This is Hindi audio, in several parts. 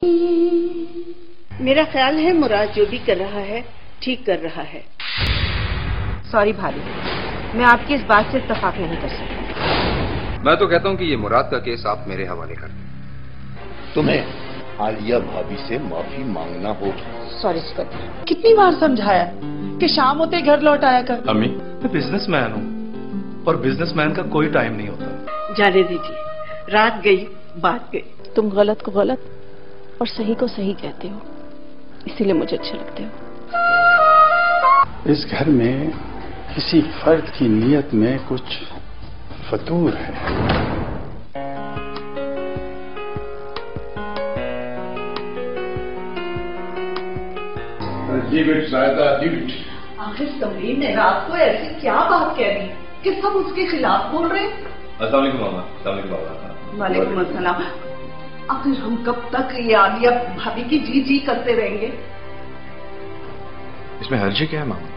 मेरा ख्याल है मुराद जो भी कर रहा है ठीक कर रहा है। सॉरी भाभी, मैं आपकी इस बात से इत्तेफाक नहीं कर सकती। मैं तो कहता हूँ कि ये मुराद का केस आप मेरे हवाले कर दें। तुम्हें आलिया भाभी से माफी मांगना होगी। सॉरी सिकंदर, कितनी बार समझाया कि शाम होते घर लौट आया कर। अम्मी, मैं बिजनेसमैन हूँ और बिजनेसमैन का कोई टाइम नहीं होता। जाने दीजिए, रात गई बात गई। तुम गलत को गलत और सही को सही कहते हो, इसीलिए मुझे अच्छे लगते हो। इस घर में किसी फर्द की नीयत में कुछ फतूर है। आखिर समरीन ने रात को ऐसी क्या बात कह दी कि सब उसके खिलाफ बोल रहे? अस्सलाम वालेकुम मामा। अस्सलाम वालेकुम बाबा। वालेकुम अस्सलाम। आखिर हम कब तक ये आलिया भाभी की जी जी करते रहेंगे? इसमें हर्जी क्या है मामा?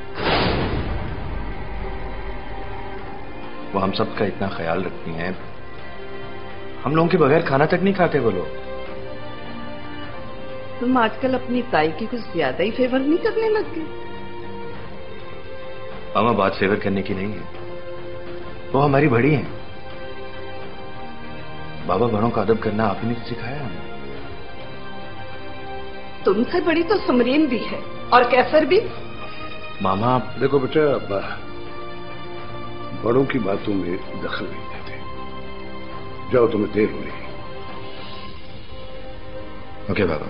वो हम सब का इतना ख्याल रखती हैं, हम लोगों के बगैर खाना तक नहीं खाते वो लोग। तुम आजकल अपनी ताई की कुछ ज्यादा ही फेवर नहीं करने लग गए? मामा, बात फेवर करने की नहीं है, वो हमारी बड़ी हैं। बाबा, बड़ों का अदब करना आप ही ने सिखाया हमें। तुमसे बड़ी तो समरीन भी है और कैसर भी। मामा देखो बेटा, बड़ों की बातों में दखल नहीं देते। जाओ, तुम्हें देर हो रही है। ओके बाबा,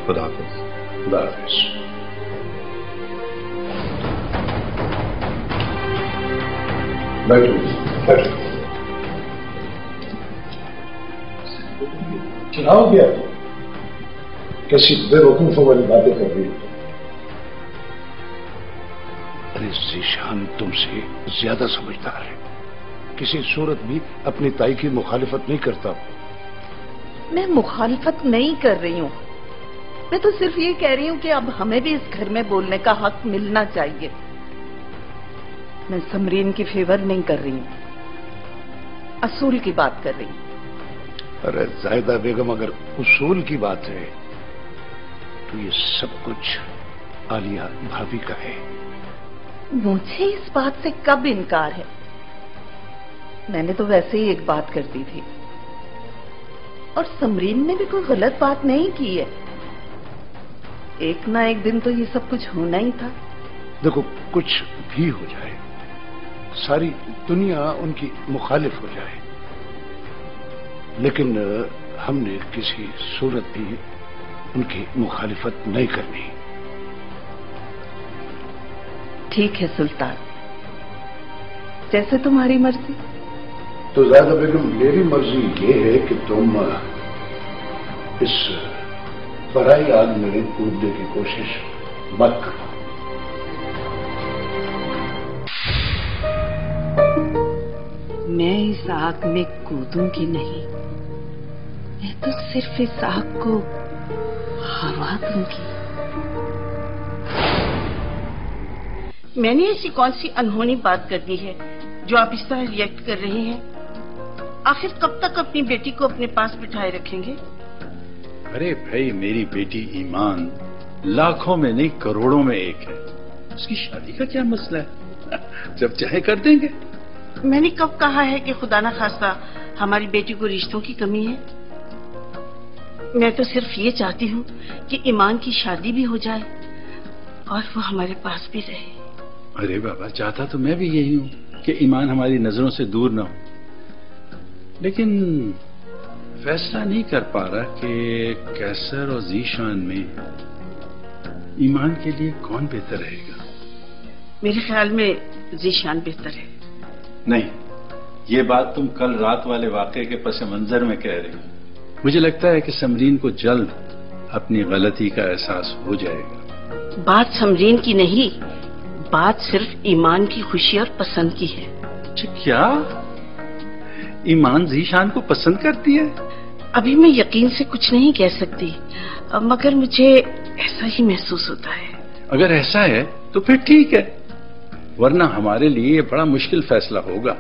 खुदा हाफिज। खुदा हाफिज। बैठो। चुनाव गया कैसी बेवकूफों वाली बातें कर रही हो। अरे जीशान तुमसे ज्यादा समझदार है, किसी सूरत भी अपनी ताई की मुखालिफत नहीं करता। मैं मुखालिफत नहीं कर रही हूँ, मैं तो सिर्फ ये कह रही हूँ कि अब हमें भी इस घर में बोलने का हक मिलना चाहिए। मैं समरीन की फेवर नहीं कर रही हूँ, असूल की बात कर रही हूँ। अरे जायदा बेगम, अगर उसूल की बात है तो ये सब कुछ आलिया भाभी का है। मुझे इस बात से कब इनकार है? मैंने तो वैसे ही एक बात कर दी थी और समरीन ने भी कोई गलत बात नहीं की है। एक ना एक दिन तो ये सब कुछ होना ही था। देखो, कुछ भी हो जाए, सारी दुनिया उनकी मुखालिफ हो जाए, लेकिन हमने किसी सूरत भी उनकी मुखालिफत नहीं करनी। ठीक है सुल्तान, जैसे तुम्हारी मर्जी। तो ज़्यादा बेगम, मेरी मर्जी ये है कि तुम इस बड़ाई आग में कूदने की कोशिश मत करो। मैं इस आग में कूदूंगी नहीं, मैं तो सिर्फ इस आग को हवा दूंगी। मैंने ऐसी कौन सी अनहोनी बात कर दी है जो आप इस तरह रिएक्ट कर रहे हैं? आखिर कब तक अपनी बेटी को अपने पास बिठाए रखेंगे? अरे भाई, मेरी बेटी ईमान लाखों में नहीं करोड़ों में एक है, उसकी शादी का क्या मसला है? जब चाहे कर देंगे। मैंने कब कहा है कि खुदा ना खास्ता हमारी बेटी को रिश्तों की कमी है? मैं तो सिर्फ ये चाहती हूँ कि ईमान की शादी भी हो जाए और वो हमारे पास भी रहे। अरे बाबा, चाहता तो मैं भी यही हूँ कि ईमान हमारी नजरों से दूर ना हो, लेकिन फैसला नहीं कर पा रहा कि कैसर और जीशान में ईमान के लिए कौन बेहतर रहेगा। मेरे ख्याल में जीशान बेहतर है। नहीं, ये बात तुम कल रात वाले वाकये के पस मंजर में कह रही हो। मुझे लगता है कि समरीन को जल्द अपनी गलती का एहसास हो जाएगा। बात समरीन की नहीं, बात सिर्फ ईमान की खुशी और पसंद की है। अच्छा, क्या ईमान जीशान को पसंद करती है? अभी मैं यकीन से कुछ नहीं कह सकती, मगर मुझे ऐसा ही महसूस होता है। अगर ऐसा है तो फिर ठीक है, वरना हमारे लिए ये बड़ा मुश्किल फैसला होगा।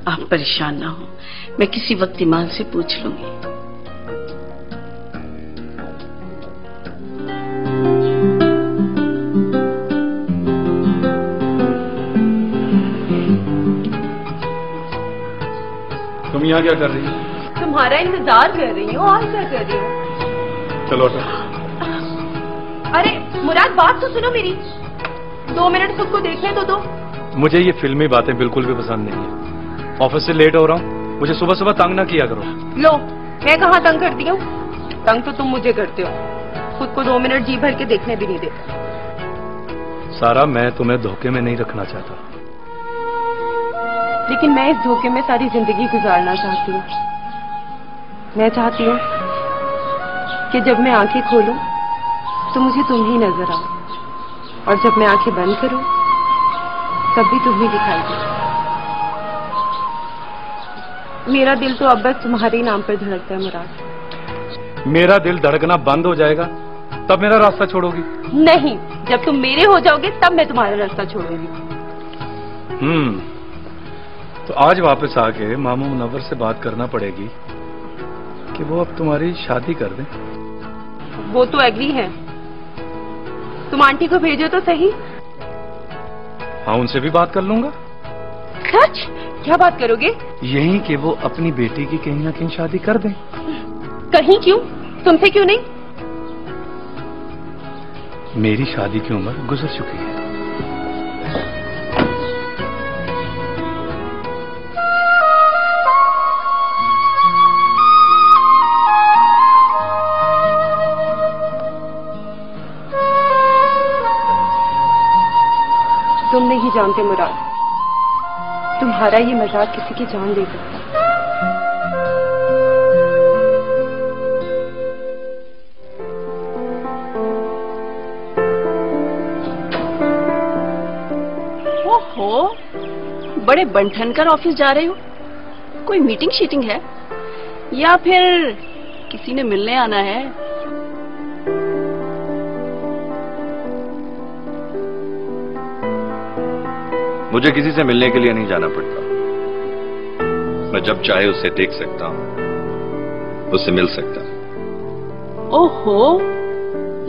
आप परेशान ना हो, मैं किसी वक्त ईमान से पूछ लूंगी। यहाँ क्या कर रही हो? तुम्हारा इंतजार कर रही हूँ, और क्या कर रही हूँ? चलो हटो। अरे मुराद, बात तो सुनो मेरी। 2 मिनट खुद को देखने तो दो। मुझे ये फिल्मी बातें बिल्कुल भी पसंद नहीं है। ऑफिस से लेट हो रहा हूँ, मुझे सुबह सुबह तंग ना किया करो। लो, मैं कहाँ तंग करती हूँ? तंग तो तुम मुझे करते हो। खुद को 2 मिनट जी भर के देखने भी नहीं देते। सारा, मैं तुम्हें धोखे में नहीं रखना चाहता, लेकिन मैं इस धोखे में सारी जिंदगी गुजारना चाहती हूँ। मैं चाहती हूँ कि जब मैं आंखें खोलूं तो मुझे तुम ही नजर आओ, और जब मैं आंखें बंद करूं तब भी तुम ही दिखाई दो। मेरा दिल तो अब बस तुम्हारे ही नाम पर धड़कता है मुराद। मेरा दिल धड़कना बंद हो जाएगा तब मेरा रास्ता छोड़ोगी? नहीं, जब तुम मेरे हो जाओगे तब मैं तुम्हारा रास्ता छोड़ूंगी। तो आज वापस आके मामू मुनव्वर से बात करना पड़ेगी कि वो अब तुम्हारी शादी कर दें। वो तो एग्री है। तुम आंटी को भेजो तो सही। हाँ, उनसे भी बात कर लूंगा। सच? क्या बात करोगे? यही कि वो अपनी बेटी की कहीं ना कहीं शादी कर दें। कहीं क्यों? तुमसे क्यों नहीं? मेरी शादी की उम्र गुजर चुकी है। तुम नहीं जानते मुराद, तुम्हारा ये मजाक किसी की जान ले सकता है। ओहो, बड़े बनठन कर ऑफिस जा रहे हो। कोई मीटिंग शीटिंग है या फिर किसी ने मिलने आना है? मुझे किसी से मिलने के लिए नहीं जाना पड़ता। मैं जब चाहे उससे देख सकता हूँ, उससे मिल सकता हूँ। ओहो,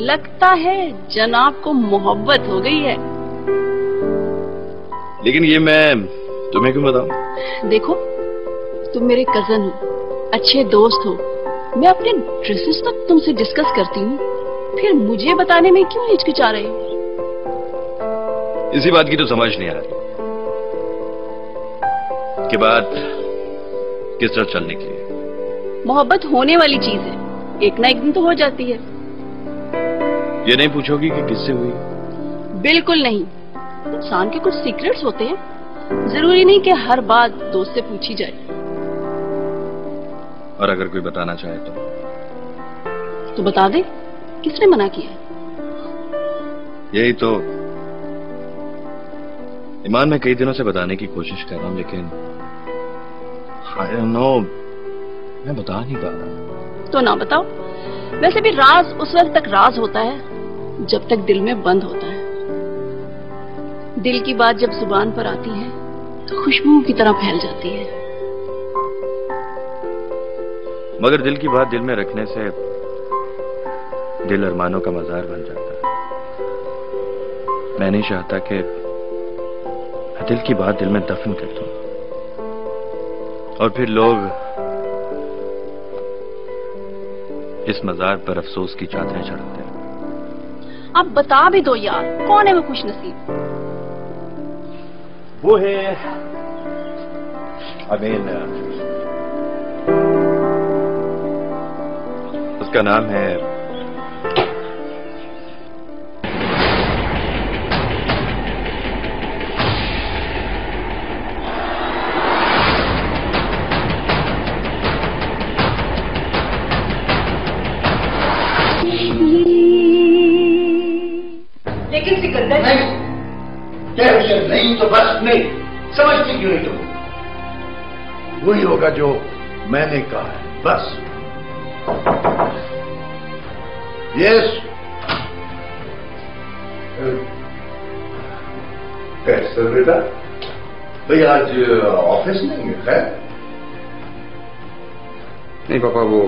लगता है जनाब को मोहब्बत हो गई है। लेकिन ये मैं तुम्हें क्यों बताऊं? देखो, तुम मेरे कजन हो, अच्छे दोस्त हो। मैं अपने ड्रेसेस तक तुमसे डिस्कस करती हूँ, फिर मुझे बताने में क्यों हिचकिचा रहे हो? इसी बात की तो समझ नहीं आ रही कि बात किस तरह चलने की है। मोहब्बत होने वाली चीज है, एक ना एक दिन तो हो जाती है। ये नहीं पूछोगी कि किससे हुई? बिल्कुल नहीं। इंसान के कुछ सीक्रेट्स होते हैं, जरूरी नहीं कि हर बात दोस्त से पूछी जाए। और अगर कोई बताना चाहे तो बता दे, किसने मना किया? यही तो ईमान, मैं कई दिनों से बताने की कोशिश कर रहा हूं, लेकिन I don't know, मैं बता नहीं पा रहा। तो ना बताओ। वैसे भी राज उस वक्त तक राज होता है जब तक दिल में बंद होता है। दिल की बात जब जुबान पर आती है तो खुशबू की तरह फैल जाती है। मगर दिल की बात दिल में रखने से दिल अरमानों का मजार बन जाता है। मैं नहीं चाहता कि दिल की बात दिल में दफन कर दूं और फिर लोग इस मजार पर अफसोस की चादरें चढ़ाते हैं। अब बता भी दो यार, कौन है वो खुश नसीब? वो है उसका नाम है लेकिन सिकंदर नहीं, नहीं तो बस नहीं। समझती क्यों नहीं तुम? वही होगा जो मैंने कहा है, बस। यस। कैसे बेटा? भाई आज ऑफिस नहीं है? खैर नहीं पापा, वो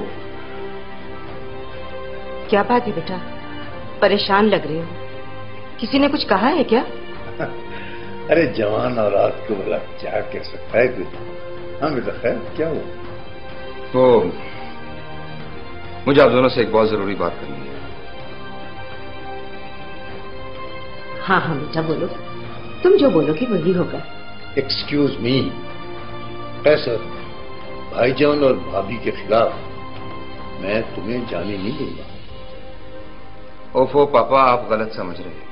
क्या बात है बेटा, परेशान लग रहे हो? किसी ने कुछ कहा है क्या? अरे जवान और रात को बोला क्या कह सकता है कुछ। हाँ बेटा, खैर क्या हुआ? वो मुझे आप दोनों से एक बहुत जरूरी बात करनी है। हाँ हाँ बेटा बोलो, तुम जो बोलोगे वही होगा। एक्सक्यूज मी कैसर, भाईजान और भाभी के खिलाफ मैं तुम्हें जाने नहीं दूंगा। ओफो पापा, आप गलत समझ रहे हैं।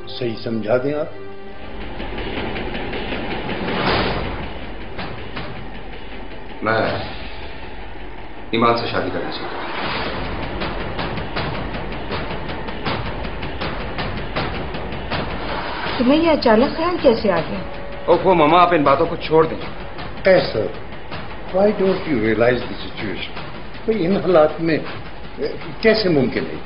सही समझा दें आप। मैं ईमान से शादी करना चाहता हूं। तुम्हें ये अचानक ख्याल कैसे आ गया? ओफो मामा, आप इन बातों को छोड़ दें। Kaiser, why don't you realise the situation? भाई इन हालात में कैसे मुमकिन है?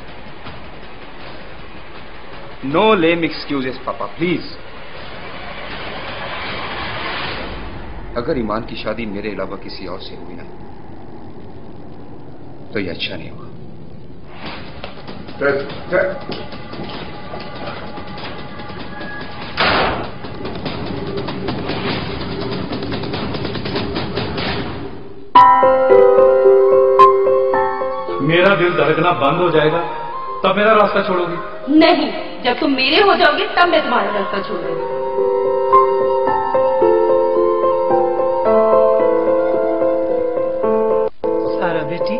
No lame excuses papa, please. अगर ईमान की शादी मेरे अलावा किसी और से हुई ना तो ये अच्छा नहीं होगा। मेरा दिल धड़कना बंद हो जाएगा तब मेरा रास्ता छोड़ोगी? नहीं, जब तुम मेरे हो जाओगे तब मैं तुम्हारा रास्ता छोड़ूंगी। सारा बेटी,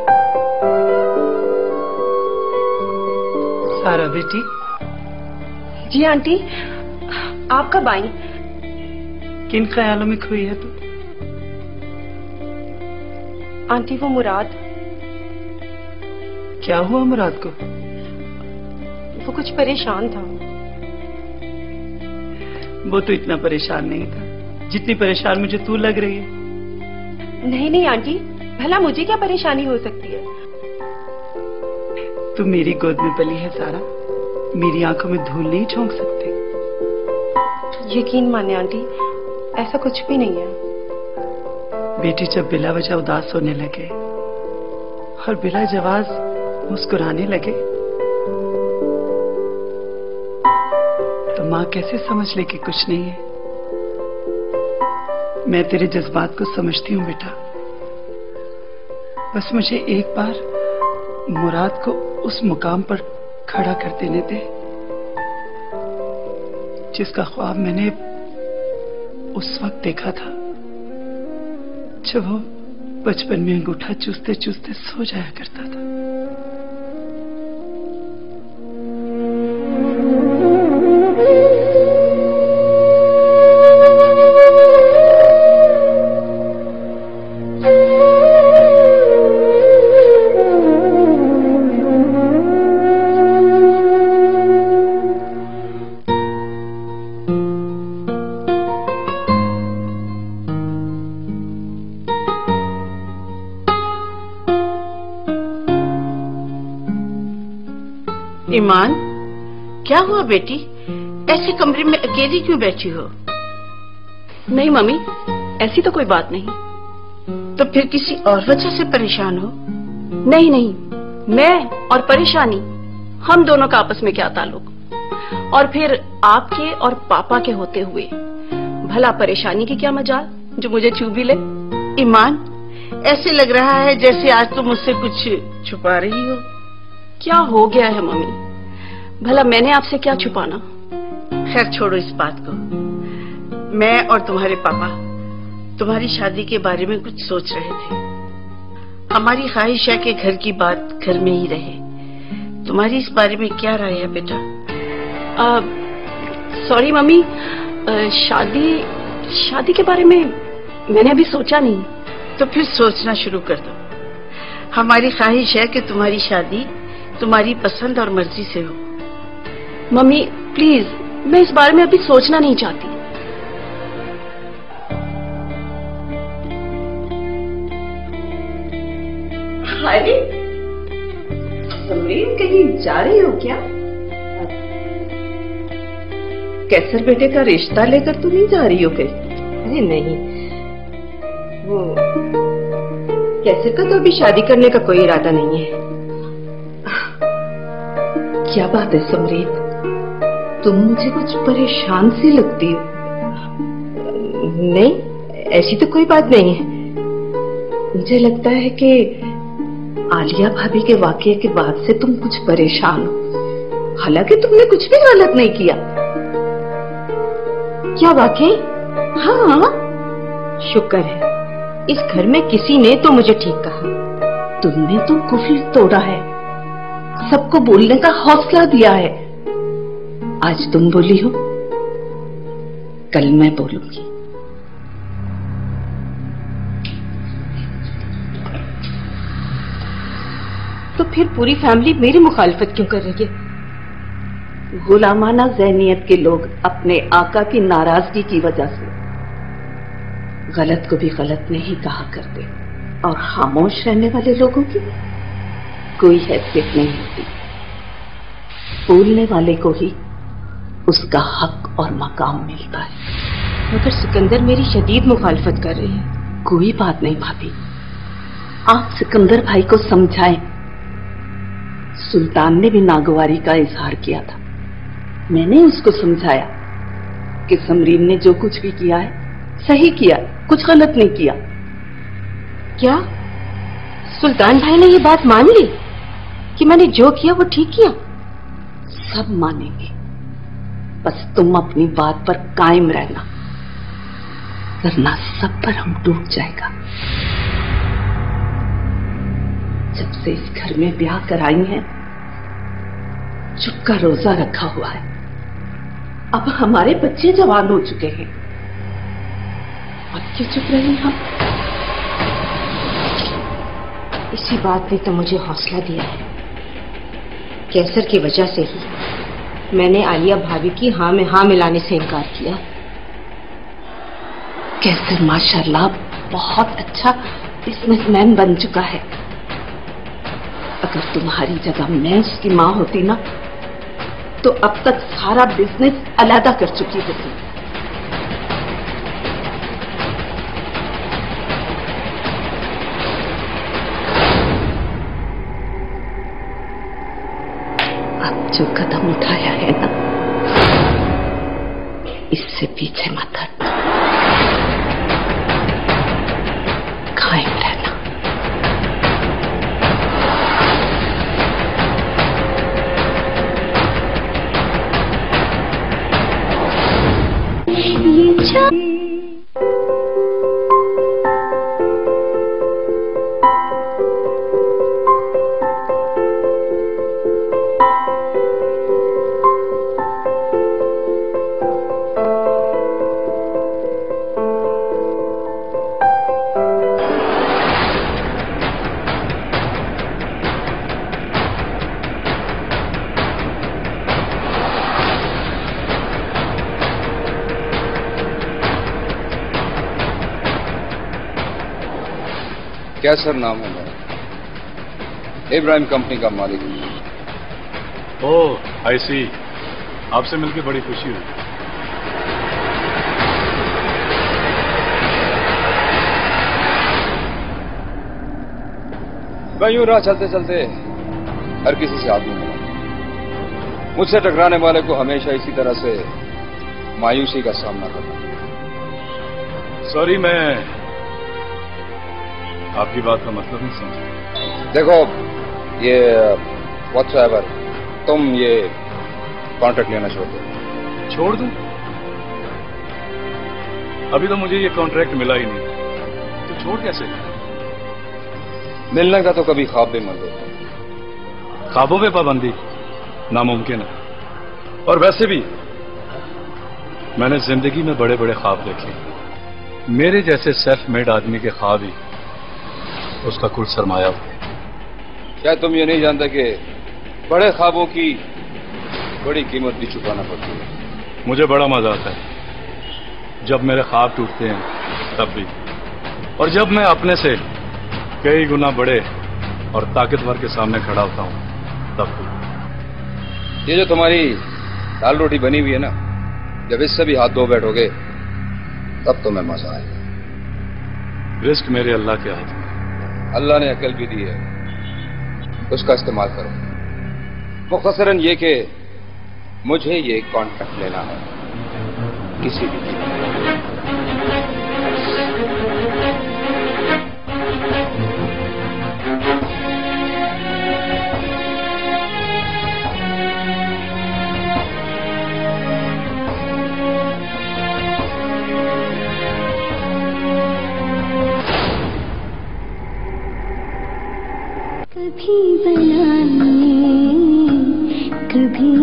सारा बेटी। जी आंटी, आप कब आई? किन ख्यालों में खोई है तू? आंटी वो मुराद। क्या हुआ मुराद को? वो कुछ परेशान था। वो तो इतना परेशान नहीं था जितनी परेशान मुझे तू लग रही है। नहीं नहीं आंटी, भला मुझे क्या परेशानी हो सकती है? तू मेरी गोद में पली है सारा, मेरी आंखों में धूल नहीं झोंक सकती। यकीन माने आंटी, ऐसा कुछ भी नहीं है। बेटी जब बिला वजह उदास होने लगे और बिला जवाब मुस्कुराने लगे तो माँ कैसे समझ ले कि कुछ नहीं है। मैं तेरे जज्बात को समझती हूँ बेटा, बस मुझे एक बार मुराद को उस मुकाम पर खड़ा कर देने दे जिसका ख्वाब मैंने उस वक्त देखा था जब वो बचपन में अंगूठा चूसते चूसते सो जाया करता था। ईमान, क्या हुआ बेटी? ऐसे कमरे में अकेली क्यों बैठी हो? नहीं मम्मी, ऐसी तो कोई बात नहीं। तो फिर किसी और वजह से परेशान हो? नहीं नहीं, मैं और परेशानी, हम दोनों का आपस में क्या ताल्लुक? और फिर आपके और पापा के होते हुए भला परेशानी की क्या मजाल जो मुझे छू भी ले? ईमान, ऐसे लग रहा है जैसे आज तुम मुझसे कुछ छुपा रही हो। क्या हो गया है मम्मी? भला मैंने आपसे क्या छुपाना? खैर छोड़ो इस बात को। मैं और तुम्हारे पापा तुम्हारी शादी के बारे में कुछ सोच रहे थे। हमारी ख्वाहिश है कि घर की बात घर में ही रहे। तुम्हारी इस बारे में क्या राय है बेटा? सॉरी मम्मी, शादी के बारे में मैंने अभी सोचा नहीं। तो फिर सोचना शुरू कर दो। हमारी ख्वाहिश है कि तुम्हारी शादी तुम्हारी पसंद और मर्जी से हो। मम्मी प्लीज, मैं इस बारे में अभी सोचना नहीं चाहती। अरे समरीन, कहीं जा रही हो क्या? कैसर बेटे का रिश्ता लेकर तो नहीं जा रही हो कहीं? अरे नहीं, वो कैसर का तो अभी शादी करने का कोई इरादा नहीं है। क्या बात है समरीन, तुम मुझे कुछ परेशान सी लगती हो। नहीं, ऐसी तो कोई बात नहीं है। मुझे लगता है कि आलिया भाभी के वाकये के बाद से तुम कुछ परेशान हो, हालांकि तुमने कुछ भी गलत नहीं किया। क्या वाकई? हाँ, शुक्र है इस घर में किसी ने तो मुझे ठीक कहा। तुमने तो कुफर तोड़ा है, सबको बोलने का हौसला दिया है। आज तुम बोली हो, कल मैं बोलूंगी। तो फिर पूरी फैमिली मेरी मुखालिफत क्यों कर रही है? गुलामाना ज़हनियत के लोग अपने आका की नाराजगी की वजह से गलत को भी गलत नहीं कहा करते, और खामोश रहने वाले लोगों की कोई हैसियत नहीं होती। बोलने वाले को ही उसका हक और मकाम मिलता है। मगर सिकंदर मेरी शदीद मुखालिफत कर रही है। कोई बात नहीं भाभी, आप सिकंदर भाई को समझाएं। सुल्तान ने भी नागवारी का इजहार किया था। मैंने उसको समझाया कि समरीन ने जो कुछ भी किया है सही किया, कुछ गलत नहीं किया। क्या सुल्तान भाई ने ये बात मान ली कि मैंने जो किया वो ठीक किया? सब मानेंगे, बस तुम अपनी बात पर कायम रहना, वरना सब पर हम डूब जाएगा। जब से इस घर में ब्याह कराई है, चुप का रोजा रखा हुआ है। अब हमारे बच्चे जवान हो चुके हैं, अब क्यों चुप रहे हम? इसी बात ने तो मुझे हौसला दिया है। कैसर की वजह से ही मैंने आलिया भाभी की हाँ में हाँ मिलाने से इनकार किया। कैसर माशाल्लाह बहुत अच्छा बिजनेसमैन बन चुका है। अगर तुम्हारी जगह मैं उसकी माँ होती ना, तो अब तक सारा बिजनेस अलहदा कर चुकी होती। अब जो कदम उठाया है ना, इससे पीछे मत हटना, कायम रहना। कैसर नाम है मेरा, इब्राहिम कंपनी का मालिक हूं। ओह आई सी, आपसे मिलकर बड़ी खुशी हुई। मैं यूं राह चलते चलते हर किसी से आदमी मिला। मुझसे टकराने वाले को हमेशा इसी तरह से मायूसी का सामना करना। सॉरी, मैं आपकी बात का मतलब नहीं समझा। देखो, ये व्हाट्सएवर तुम ये कॉन्ट्रैक्ट लेना छोड़ दो। छोड़ दूं? अभी तो मुझे ये कॉन्ट्रैक्ट मिला ही नहीं, तो छोड़ कैसे? मिलने का तो कभी ख्वाब भी मत देखो। ख्वाबों पे पाबंदी नामुमकिन है, और वैसे भी मैंने जिंदगी में बड़े बड़े ख्वाब देखे। मेरे जैसे सेल्फ मेड आदमी के ख्वाब ही उसका कुल सरमाया हो। क्या तुम ये नहीं जानते कि बड़े ख्वाबों की बड़ी कीमत भी चुकाना पड़ती है? मुझे बड़ा मजा आता है जब मेरे ख्वाब टूटते हैं, तब भी, और जब मैं अपने से कई गुना बड़े और ताकतवर के सामने खड़ा होता हूं, तब भी। ये जो तुम्हारी दाल रोटी बनी हुई है ना, जब इससे भी हाथ धो बैठोगे तब तुम्हें मजा आएगा। रिस्क मेरे अल्लाह के हाथ में। अल्लाह ने अकल भी दी है, उसका इस्तेमाल करो। मुख्तसरन ये कि मुझे ये कॉन्ट्रैक्ट लेना है, किसी भी कभी बनाए कभी